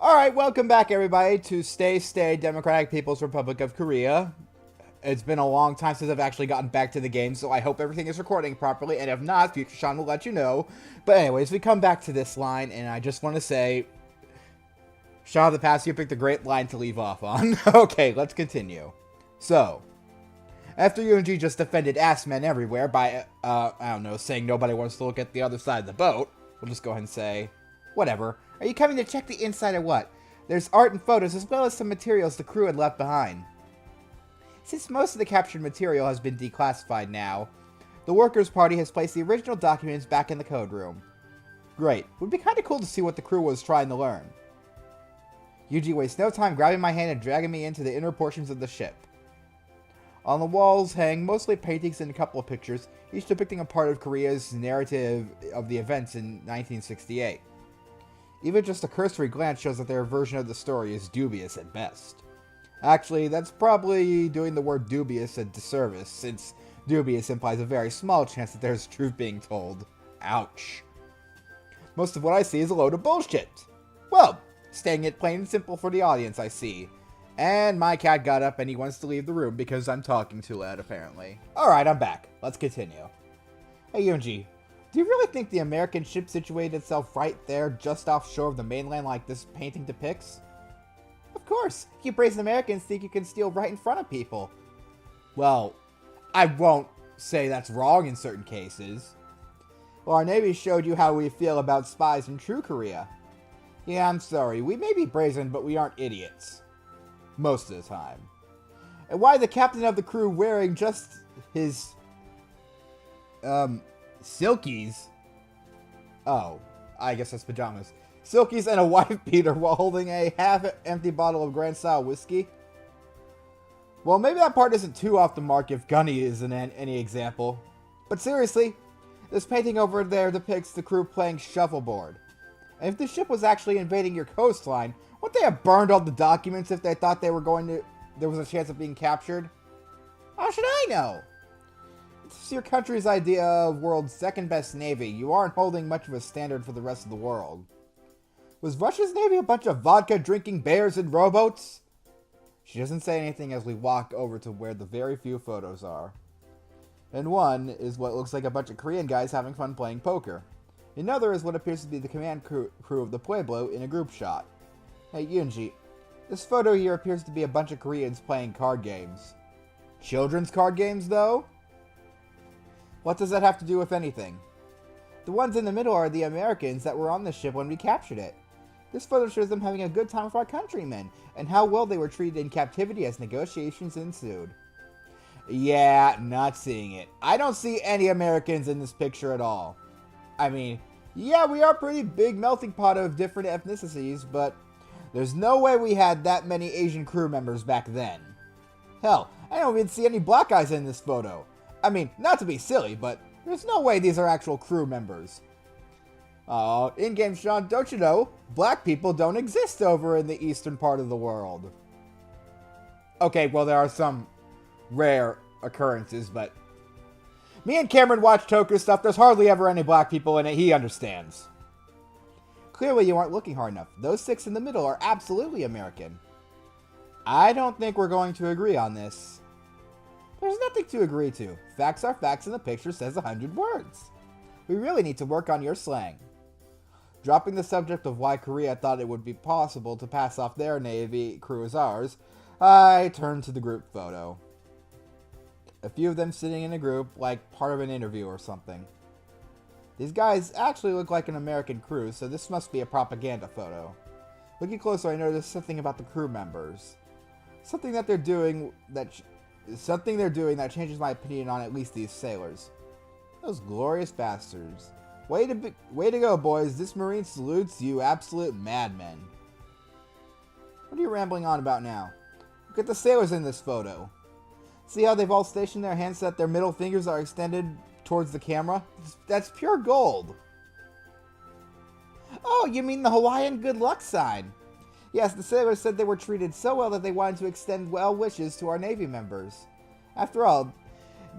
Alright, welcome back everybody to Stay Democratic People's Republic of Korea. It's been a long time since I've actually gotten back to the game, so I hope everything is recording properly, and if not, Future Sean will let you know. But anyways, we come back to this line, and I just want to say, Shaw of the Past, you picked a great line to leave off on. Okay, let's continue. So, after UNG just defended ass men everywhere by, I don't know, saying nobody wants to look at the other side of the boat, we'll just go ahead and say, whatever. Are you coming to check the inside or what? There's art and photos as well as some materials the crew had left behind. Since most of the captured material has been declassified now, the Workers' Party has placed the original documents back in the code room. Great. Would be kinda cool to see what the crew was trying to learn. Yuji wastes no time grabbing my hand and dragging me into the inner portions of the ship. On the walls hang mostly paintings and a couple of pictures, each depicting a part of Korea's narrative of the events in 1968. Even just a cursory glance shows that their version of the story is dubious at best. Actually, that's probably doing the word dubious a disservice, since dubious implies a very small chance that there's truth being told. Ouch. Most of what I see is a load of bullshit. Well, staying it plain and simple for the audience, I see. And my cat got up and he wants to leave the room because I'm talking too loud, apparently. Alright, I'm back. Let's continue. Hey, UNG. Do you really think the American ship situated itself right there, just offshore of the mainland like this painting depicts? Of course! You brazen Americans think you can steal right in front of people. Well, I won't say that's wrong in certain cases. Well, our Navy showed you how we feel about spies in true Korea. Yeah, I'm sorry. We may be brazen, but we aren't idiots. Most of the time. And why the captain of the crew wearing just his, silkies? Oh, I guess that's pajamas. Silkies and a wife beater while holding a half-empty bottle of Grand Style whiskey? Well, maybe that part isn't too off the mark if Gunny isn't any example. But seriously, this painting over there depicts the crew playing shuffleboard. And if the ship was actually invading your coastline, wouldn't they have burned all the documents if they thought there was a chance of being captured? How should I know? It's your country's idea of world's second best navy. You aren't holding much of a standard for the rest of the world. Was Russia's navy a bunch of vodka-drinking bears and rowboats? She doesn't say anything as we walk over to where the very few photos are. And one is what looks like a bunch of Korean guys having fun playing poker. Another is what appears to be the command crew of the Pueblo in a group shot. Hey, Yunji, this photo here appears to be a bunch of Koreans playing card games. Children's card games, though? What does that have to do with anything? The ones in the middle are the Americans that were on the ship when we captured it. This photo shows them having a good time with our countrymen, and how well they were treated in captivity as negotiations ensued. Yeah, not seeing it. I don't see any Americans in this picture at all. I mean, yeah, we are a pretty big melting pot of different ethnicities, but there's no way we had that many Asian crew members back then. Hell, I don't even see any black guys in this photo. I mean, not to be silly, but there's no way these are actual crew members. In-game Sean, don't you know, black people don't exist over in the eastern part of the world. Okay, well, there are some rare occurrences, but me and Cameron watch Toku stuff. There's hardly ever any black people in it. He understands. Clearly, you aren't looking hard enough. Those 6 in the middle are absolutely American. I don't think we're going to agree on this. There's nothing to agree to. Facts are facts and the picture says 100 words. We really need to work on your slang. Dropping the subject of why Korea thought it would be possible to pass off their Navy crew as ours, I turned to the group photo. A few of them sitting in a group, like part of an interview or something. These guys actually look like an American crew, so this must be a propaganda photo. Looking closer, I noticed something about the crew members. Something they're doing that changes my opinion on at least these sailors. Those glorious bastards. Way to go, boys. This Marine salutes you absolute madmen. What are you rambling on about now? Look at the sailors in this photo. See how they've all stationed their hands so that their middle fingers are extended towards the camera? That's pure gold. Oh, you mean the Hawaiian good luck sign? Yes, the sailors said they were treated so well that they wanted to extend well wishes to our Navy members. After all,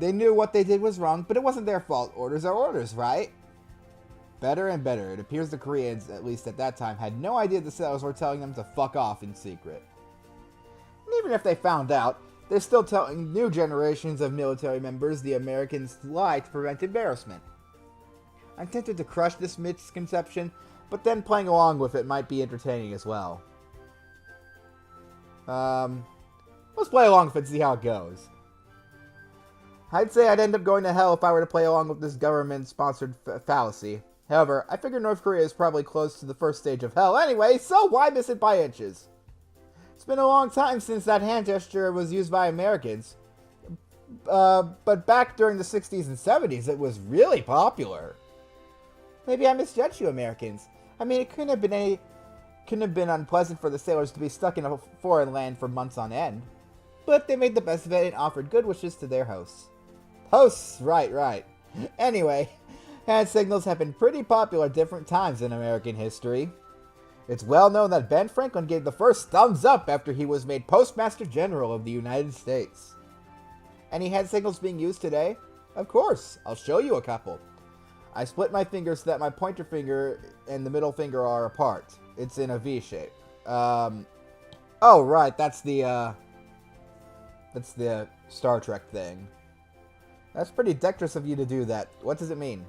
they knew what they did was wrong, but it wasn't their fault. Orders are orders, right? better and better. It appears the Koreans, at least at that time, had no idea the sailors were telling them to fuck off in secret. And even if they found out, they're still telling new generations of military members the Americans lie to prevent embarrassment. I'm tempted to crush this misconception, but then playing along with it might be entertaining as well. Let's play along with it and see how it goes. I'd say I'd end up going to hell if I were to play along with this government-sponsored fallacy. However, I figure North Korea is probably close to the first stage of hell anyway, so why miss it by inches? It's been a long time since that hand gesture was used by Americans. But back during the 60s and 70s, it was really popular. Maybe I misjudged you Americans. I mean, it couldn't have been unpleasant for the sailors to be stuck in a foreign land for months on end. But they made the best of it and offered good wishes to their hosts. Hosts, right. Anyway, hand signals have been pretty popular at different times in American history. It's well known that Ben Franklin gave the first thumbs up after he was made Postmaster General of the United States. Any hand signals being used today? Of course, I'll show you a couple. I split my fingers so that my pointer finger and the middle finger are apart. It's in a V shape. Oh, right, that's the Star Trek thing. That's pretty dexterous of you to do that. What does it mean?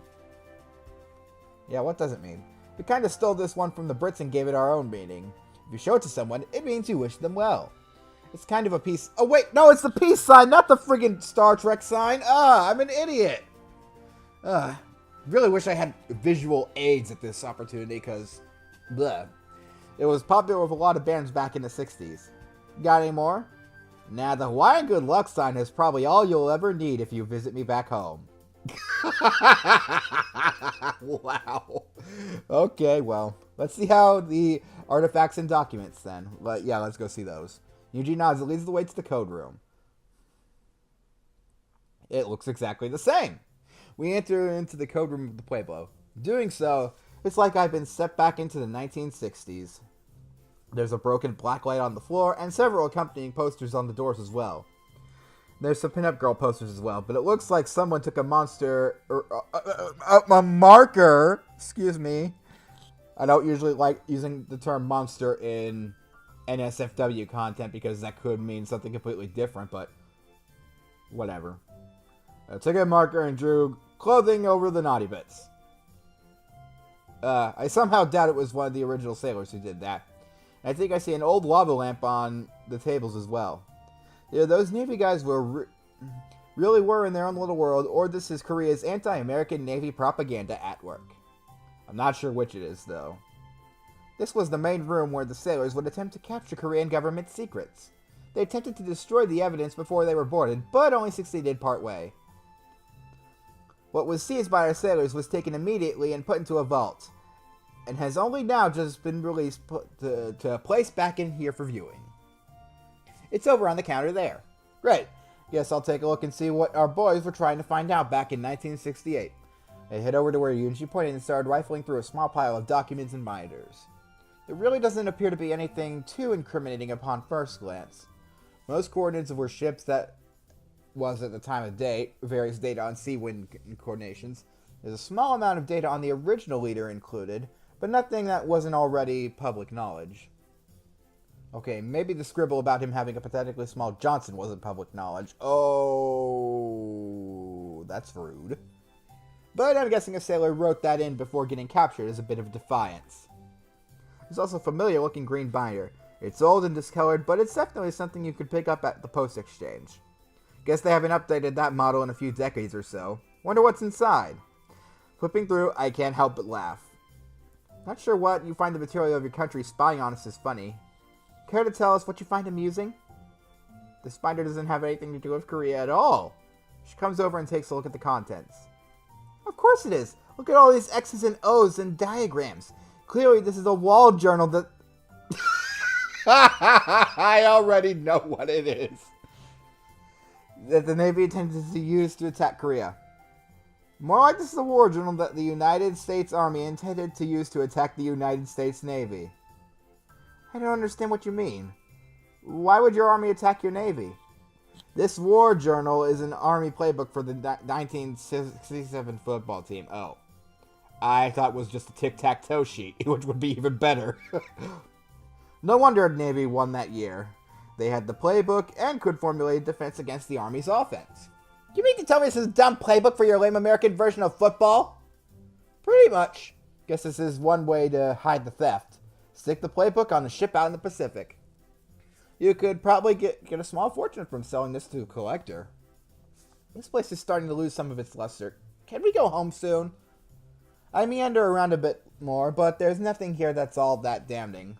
Yeah, what does it mean? We kind of stole this one from the Brits and gave it our own meaning. If you show it to someone, it means you wish them well. It's kind of a peace... Oh, wait, no, it's the peace sign, not the friggin' Star Trek sign. I'm an idiot. Really wish I had visual aids at this opportunity, because... bleh. It was popular with a lot of bands back in the 60s. Got any more? Nah, the Hawaiian good luck sign is probably all you'll ever need if you visit me back home. Wow. Okay, well, let's see how the artifacts and documents then. But yeah, let's go see those. Eugene nods. It leads the way to the code room. It looks exactly the same. We enter into the code room of the Pueblo. Doing so, it's like I've been set back into the 1960s. There's a broken black light on the floor, and several accompanying posters on the doors as well. There's some pinup girl posters as well, but it looks like someone took a marker, excuse me. I don't usually like using the term monster in NSFW content because that could mean something completely different, but whatever. I took a marker and drew clothing over the naughty bits. I somehow doubt it was one of the original sailors who did that. I think I see an old lava lamp on the tables as well. Yeah, those Navy guys really were in their own little world, or this is Korea's anti-American Navy propaganda at work. I'm not sure which it is, though. This was the main room where the sailors would attempt to capture Korean government secrets. They attempted to destroy the evidence before they were boarded, but only succeeded partway. What was seized by our sailors was taken immediately and put into a vault, and has only now just been released to a place back in here for viewing. It's over on the counter there. Great. Guess I'll take a look and see what our boys were trying to find out back in 1968. I head over to where Yuji pointed and started rifling through a small pile of documents and binders. There really doesn't appear to be anything too incriminating upon first glance. Most coordinates were ships that was at the time of date, various data on sea wind coordinations. There's a small amount of data on the original leader included, but nothing that wasn't already public knowledge. Okay, maybe the scribble about him having a pathetically small Johnson wasn't public knowledge. Oh, that's rude. But I'm guessing a sailor wrote that in before getting captured as a bit of defiance. There's also a familiar-looking green binder. It's old and discolored, but it's definitely something you could pick up at the post exchange. Guess they haven't updated that model in a few decades or so. Wonder what's inside. Flipping through, I can't help but laugh. Not sure what you find the material of your country spying on us is funny. Care to tell us what you find amusing? This binder doesn't have anything to do with Korea at all. She comes over and takes a look at the contents. Of course it is. Look at all these X's and O's and diagrams. Clearly this is a wall journal that... I already know what it is. That the Navy intended to use to attack Korea. More like this is a war journal that the United States Army intended to use to attack the United States Navy. I don't understand what you mean. Why would your army attack your navy? This war journal is an army playbook for the 1967 football team. Oh. I thought it was just a tic-tac-toe sheet, which would be even better. No wonder Navy won that year. They had the playbook and could formulate defense against the Army's offense. You mean to tell me this is a dumb playbook for your lame American version of football? Pretty much. Guess this is one way to hide the theft. Stick the playbook on a ship out in the Pacific. You could probably get a small fortune from selling this to a collector. This place is starting to lose some of its luster. Can we go home soon? I meander around a bit more, but there's nothing here that's all that damning.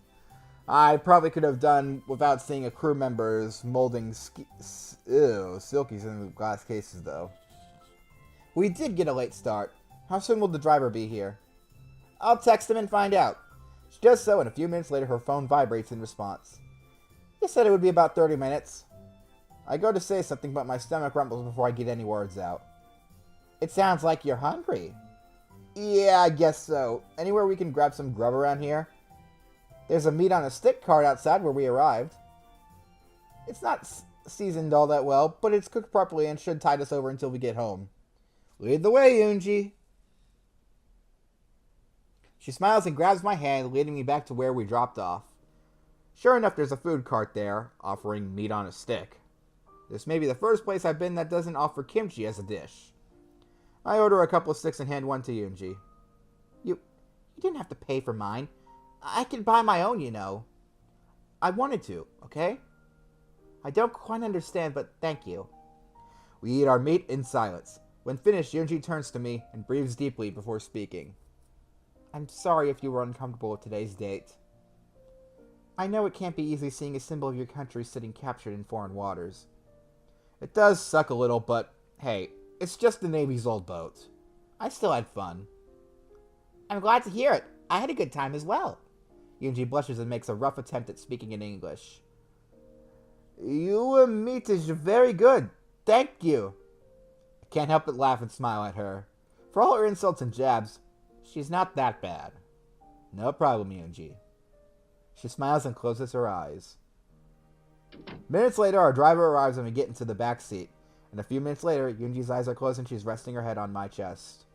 I probably could have done without seeing a crew member's molding silkies in the glass cases, though. We did get a late start. How soon will the driver be here? I'll text him and find out. She does so, and a few minutes later her phone vibrates in response. You said it would be about 30 minutes. I go to say something, but my stomach rumbles before I get any words out. It sounds like you're hungry. Yeah, I guess so. Anywhere we can grab some grub around here? There's a meat on a stick cart outside where we arrived. It's not seasoned all that well, but it's cooked properly and should tide us over until we get home. Lead the way, Yoonji. She smiles and grabs my hand, leading me back to where we dropped off. Sure enough, there's a food cart there, offering meat on a stick. This may be the first place I've been that doesn't offer kimchi as a dish. I order a couple of sticks and hand one to Yoonji. You didn't have to pay for mine. I can buy my own, you know. I wanted to, okay? I don't quite understand, but thank you. We eat our meat in silence. When finished, Yoonji turns to me and breathes deeply before speaking. I'm sorry if you were uncomfortable with today's date. I know it can't be easy seeing a symbol of your country sitting captured in foreign waters. It does suck a little, but hey, it's just the Navy's old boat. I still had fun. I'm glad to hear it. I had a good time as well. Yoonji blushes and makes a rough attempt at speaking in English. Your meat is very good. Thank you. I can't help but laugh and smile at her. For all her insults and jabs, she's not that bad. No problem, Yoonji. She smiles and closes her eyes. Minutes later, our driver arrives and we get into the back seat. And a few minutes later, Yoonji's eyes are closed and she's resting her head on my chest.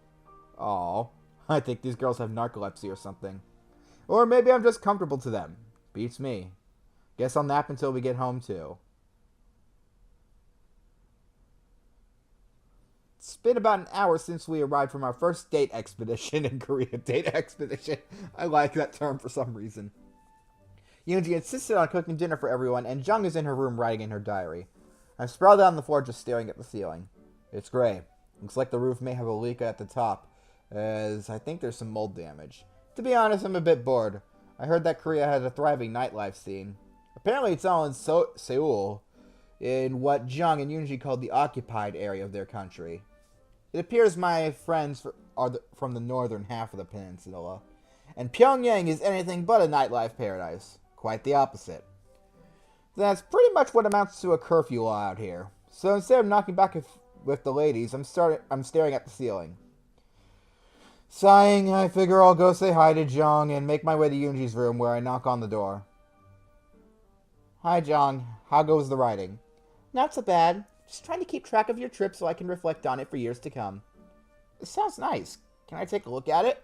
Aww, I think these girls have narcolepsy or something. Or maybe I'm just comfortable to them. Beats me. Guess I'll nap until we get home, too. It's been about an hour since we arrived from our first date expedition in Korea. Date expedition. I like that term for some reason. Yoonji insisted on cooking dinner for everyone, and Jung is in her room writing in her diary. I'm sprawled out on the floor just staring at the ceiling. It's gray. Looks like the roof may have a leak at the top, as I think there's some mold damage. To be honest, I'm a bit bored. I heard that Korea has a thriving nightlife scene. Apparently it's all in Seoul, in what Jung and Yoonji called the occupied area of their country. It appears my friends are from the northern half of the peninsula, and Pyongyang is anything but a nightlife paradise. Quite the opposite. That's pretty much what amounts to a curfew law out here. So instead of knocking back with the ladies, I'm staring at the ceiling. Sighing, I figure I'll go say hi to Jung and make my way to Yoonji's room where I knock on the door. Hi, Jung. How goes the writing? Not so bad. Just trying to keep track of your trip so I can reflect on it for years to come. It sounds nice. Can I take a look at it?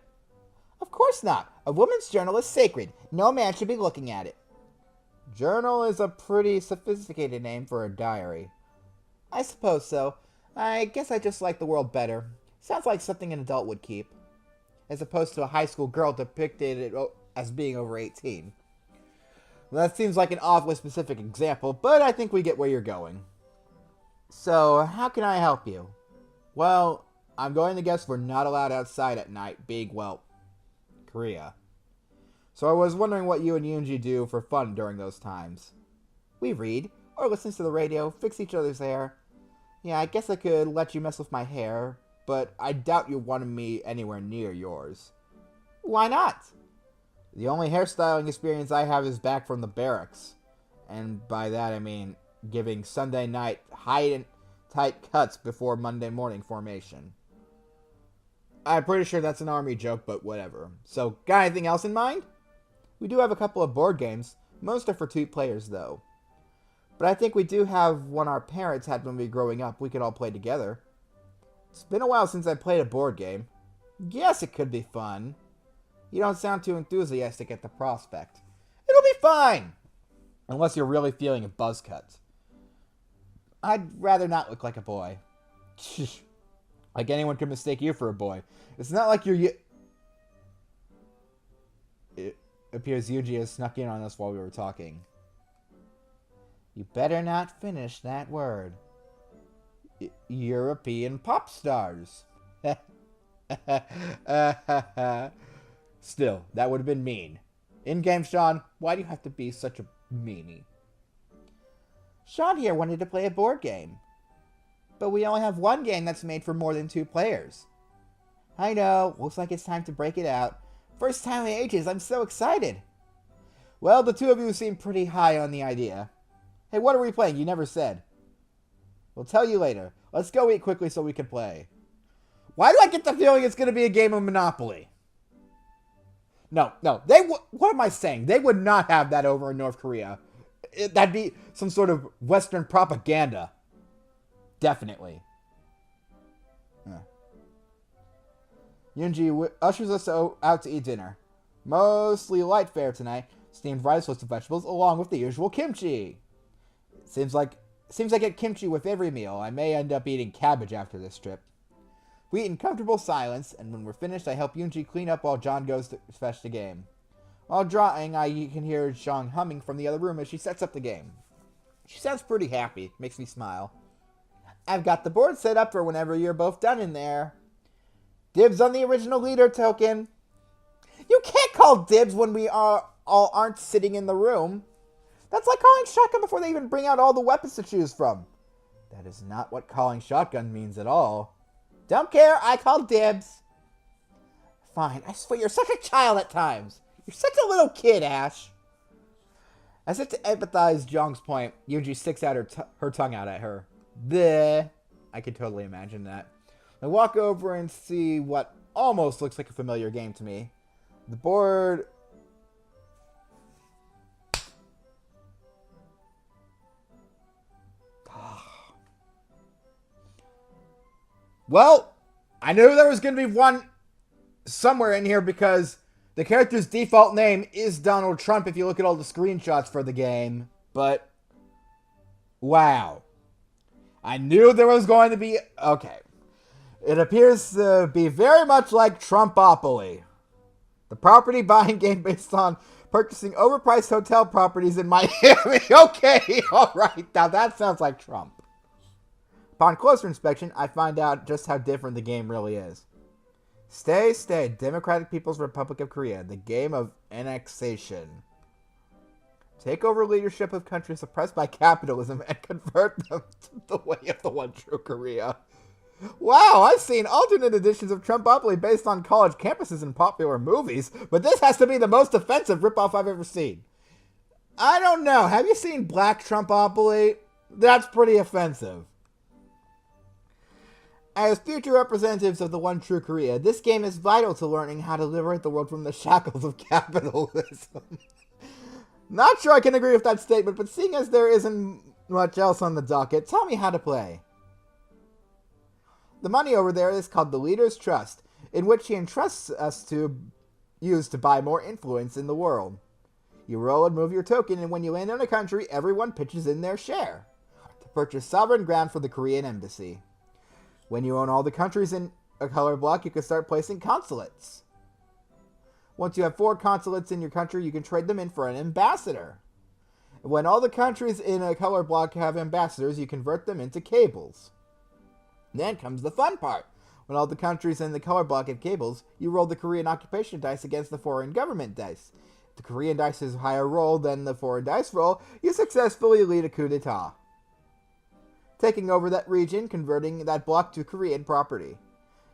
Of course not. A woman's journal is sacred. No man should be looking at it. Journal is a pretty sophisticated name for a diary. I suppose so. I guess I just like the world better. Sounds like something an adult would keep, as opposed to a high school girl depicted as being over 18. Well, that seems like an awfully specific example, but I think we get where you're going. So, how can I help you? Well, I'm going to guess we're not allowed outside at night, being, well, Korea. So I was wondering what you and Yoonji do for fun during those times. We read, or listen to the radio, fix each other's hair. Yeah, I guess I could let you mess with my hair, but I doubt you wanted me anywhere near yours. Why not? The only hairstyling experience I have is back from the barracks. And by that I mean giving Sunday night high and tight cuts before Monday morning formation. I'm pretty sure that's an army joke, but whatever. So, got anything else in mind? We do have a couple of board games. Most are for 2 players, though. But I think we do have one our parents had when we were growing up. We could all play together. It's been a while since I played a board game. Yes, it could be fun. You don't sound too enthusiastic at the prospect. It'll be fine! Unless you're really feeling a buzz cut. I'd rather not look like a boy. Like anyone could mistake you for a boy. It's not like you're... It appears Yuji has snuck in on us while we were talking. You better not finish that word. European pop stars. Still, that would have been mean. In-game, Sean, why do you have to be such a meanie? Sean here wanted to play a board game. But we only have one game that's made for more than 2 players. I know, looks like it's time to break it out. First time in ages, I'm so excited. Well, the 2 of you seem pretty high on the idea. Hey, what are we playing? You never said. We'll tell you later. Let's go eat quickly so we can play. Why do I get the feeling it's going to be a game of Monopoly? No. What am I saying? They would not have that over in North Korea. That'd be some sort of Western propaganda. Definitely. Yunji ushers us out to eat dinner. Mostly light fare tonight. Steamed rice, roasted vegetables, along with the usual kimchi. Seems like I get kimchi with every meal. I may end up eating cabbage after this trip. We eat in comfortable silence, and when we're finished, I help Yunji clean up while John goes to fetch the game. While drawing, I can hear Zhang humming from the other room as she sets up the game. She sounds pretty happy. Makes me smile. I've got the board set up for whenever you're both done in there. Dibs on the original leader token. You can't call dibs when we all aren't sitting in the room. That's like calling shotgun before they even bring out all the weapons to choose from. That is not what calling shotgun means at all. Don't care, I call dibs. Fine, I swear you're such a child at times. You're such a little kid, Ash. As if to empathize Jong's point, Yuji sticks out her tongue out at her. Bleh. I could totally imagine that. I walk over and see what almost looks like a familiar game to me. The board... Well, I knew there was going to be one somewhere in here because the character's default name is Donald Trump if you look at all the screenshots for the game. But, wow. I knew there was going to be... Okay. It appears to be very much like Trumpopoly. The property buying game based on purchasing overpriced hotel properties in Miami. Okay, alright. Now that sounds like Trump. Upon closer inspection, I find out just how different the game really is. Stay, Democratic People's Republic of Korea, the game of annexation. Take over leadership of countries oppressed by capitalism and convert them to the way of the one true Korea. Wow, I've seen alternate editions of Trumpopoly based on college campuses and popular movies, but this has to be the most offensive ripoff I've ever seen. I don't know, have you seen Black Trumpopoly? That's pretty offensive. As future representatives of the one true Korea, this game is vital to learning how to liberate the world from the shackles of capitalism. Not sure I can agree with that statement, but seeing as there isn't much else on the docket, tell me how to play. The money over there is called the Leader's Trust, in which he entrusts us to use to buy more influence in the world. You roll and move your token, and when you land on a country, everyone pitches in their share to purchase sovereign ground for the Korean embassy. When you own all the countries in a color block, you can start placing consulates. Once you have 4 consulates in your country, you can trade them in for an ambassador. When all the countries in a color block have ambassadors, you convert them into cables. Then comes the fun part. When all the countries in the color block have cables, you roll the Korean occupation dice against the foreign government dice. If the Korean dice is higher roll than the foreign dice roll, you successfully lead a coup d'etat, taking over that region, converting that block to Korean property.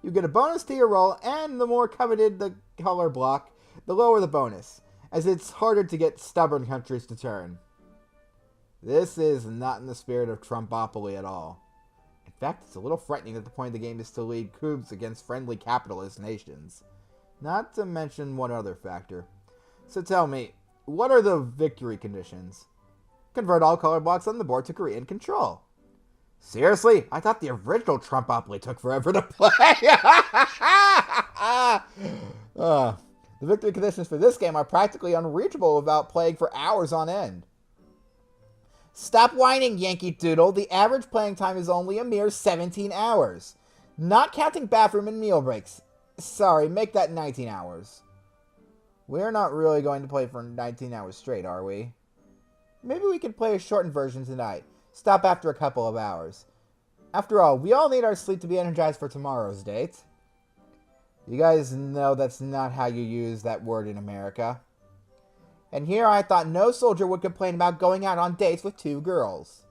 You get a bonus to your roll, and the more coveted the color block, the lower the bonus, as it's harder to get stubborn countries to turn. This is not in the spirit of Trumpopoly at all. In fact, it's a little frightening that the point of the game is to lead coups against friendly capitalist nations. Not to mention one other factor. So tell me, what are the victory conditions? Convert all color blocks on the board to Korean control. Seriously? I thought the original Trumpopoly took forever to play. The victory conditions for this game are practically unreachable without playing for hours on end. Stop whining, Yankee Doodle. The average playing time is only a mere 17 hours. Not counting bathroom and meal breaks. Sorry, make that 19 hours. We're not really going to play for 19 hours straight, are we? Maybe we can play a shortened version tonight. Stop after a couple of hours. After all, we all need our sleep to be energized for tomorrow's date. You guys know that's not how you use that word in America. And here I thought no soldier would complain about going out on dates with 2 girls.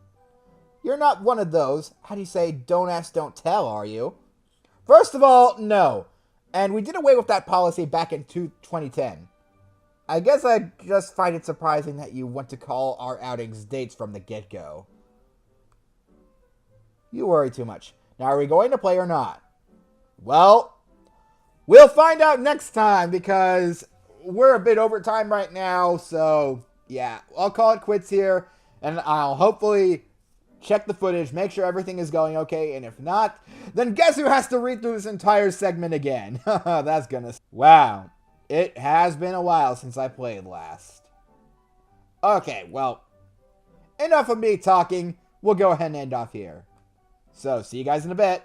You're not one of those, how do you say, don't ask, don't tell, are you? First of all, no. And we did away with that policy back in 2010. I guess I just find it surprising that you want to call our outings dates from the get-go. You worry too much. Now, are we going to play or not? Well, we'll find out next time because we're a bit over time right now. So, yeah, I'll call it quits here. And I'll hopefully check the footage, make sure everything is going okay. And if not, then guess who has to read through this entire segment again? That's gonna... Wow. It has been a while since I played last. Okay, well, enough of me talking. We'll go ahead and end off here. So, see you guys in a bit.